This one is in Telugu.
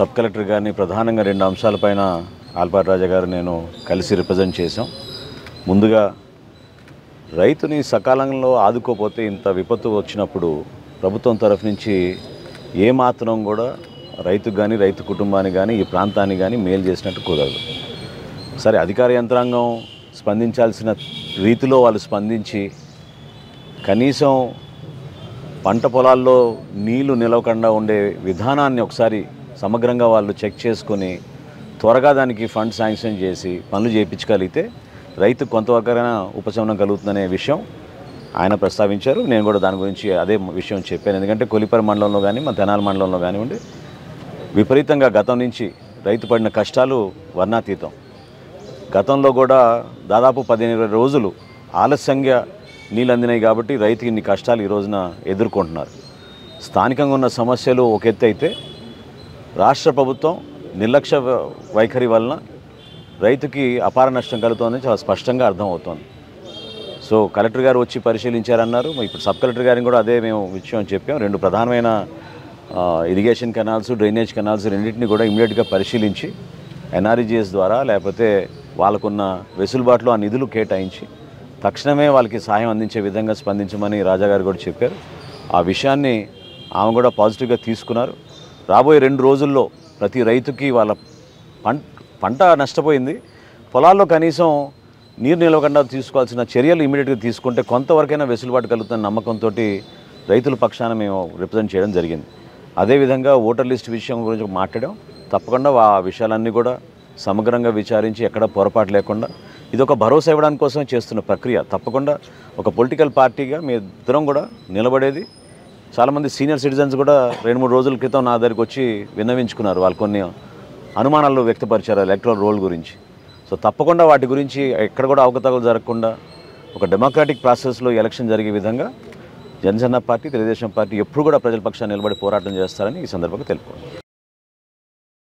సబ్ కలెక్టర్ గారిని ప్రధానంగా 2 అంశాలపైన ఆల్పాటి రాజా గారు నేను కలిసి రిప్రజెంట్ చేశాం. ముందుగా రైతుని సకాలంలో ఆదుకోపోతే ఇంత విపత్తు వచ్చినప్పుడు ప్రభుత్వం తరఫు నుంచి ఏమాత్రం కూడా రైతుకు కానీ రైతు కుటుంబానికి కానీ ఈ ప్రాంతానికి కానీ మేలు చేసినట్టు కుదరదు. సరే, అధికార యంత్రాంగం స్పందించాల్సిన రీతిలో వాళ్ళు స్పందించి కనీసం పంట పొలాల్లో నీళ్లు నిలవకుండా ఉండే విధానాన్ని ఒకసారి సమగ్రంగా వాళ్ళు చెక్ చేసుకొని త్వరగా దానికి ఫండ్ శాంక్షన్ చేసి పనులు చేయించగలిగితే రైతు కొంతవరకైనా ఉపశమనం కలుగుతుందనే విషయం ఆయన ప్రస్తావించారు. నేను కూడా దాని గురించి అదే విషయం చెప్పాను. ఎందుకంటే కొలిపరి మండలంలో కానీ మన తెనాలి మండలంలో కానివ్వండి విపరీతంగా గతం నుంచి రైతు పడిన కష్టాలు వర్ణాతీతం. గతంలో కూడా దాదాపు 15-20 రోజులు ఆలస్యంగా నీళ్ళు అందినాయి కాబట్టి రైతుకి ఇన్ని కష్టాలు ఈ రోజున ఎదుర్కొంటున్నారు. స్థానికంగా ఉన్న సమస్యలు ఒక ఎత్తు అయితే రాష్ట్ర ప్రభుత్వం నిర్లక్ష్య వైఖరి వలన రైతుకి అపార నష్టం కలుగుతుందని చాలా స్పష్టంగా అర్థమవుతోంది. సో కలెక్టర్ గారు వచ్చి పరిశీలించారన్నారు. ఇప్పుడు సబ్ కలెక్టర్ గారిని కూడా అదే మేము విషయం చెప్పాం. 2 ప్రధానమైన ఇరిగేషన్ కెనాల్స్, డ్రైనేజ్ కెనాల్స్ రెండింటిని కూడా ఇమీడియట్గా పరిశీలించి ఎన్ఆర్ఈజీఎస్ ద్వారా లేకపోతే వాళ్ళకున్న వెసులుబాటులో ఆ నిధులు కేటాయించి తక్షణమే వాళ్ళకి సహాయం అందించే విధంగా స్పందించమని రాజాగారు కూడా చెప్పారు. ఆ విషయాన్ని ఆమె కూడా పాజిటివ్గా తీసుకున్నారు. రాబోయే 2 రోజుల్లో ప్రతి రైతుకి వాళ్ళ పంట నష్టపోయింది, పొలాల్లో కనీసం నీరు నిలవకుండా తీసుకోవాల్సిన చర్యలు ఇమీడియట్గా తీసుకుంటే కొంతవరకైనా వెసులుబాటు కలుగుతున్న నమ్మకంతో రైతుల పక్షాన మేము రిప్రజెంట్ చేయడం జరిగింది. అదేవిధంగా ఓటర్ లిస్ట్ విషయం గురించి మాట్లాడాం. తప్పకుండా ఆ విషయాలన్నీ కూడా సమగ్రంగా విచారించి ఎక్కడ పొరపాటు లేకుండా ఇది ఒక భరోసా ఇవ్వడానికి కోసం చేస్తున్న ప్రక్రియ. తప్పకుండా ఒక పొలిటికల్ పార్టీగా మీ ఇద్దరం కూడా నిలబడేది. చాలామంది సీనియర్ సిటిజన్స్ కూడా 2-3 రోజుల క్రితం నా దగ్గరికి వచ్చి విన్నవించుకున్నారు. వాళ్ళు కొన్ని అనుమానాలు వ్యక్తపరిచారు ఎలక్టరల్ రోల్ గురించి. సో తప్పకుండా వాటి గురించి ఎక్కడ కూడా అవకతవకలు జరగకుండా ఒక డెమోక్రాటిక్ ప్రాసెస్లో ఎలక్షన్ జరిగే విధంగా జనసేన పార్టీ, తెలుగుదేశం పార్టీ ఎప్పుడు కూడా ప్రజల పక్షాన్ని నిలబడి పోరాటం చేస్తారని ఈ సందర్భంగా తెలుపుకోండి.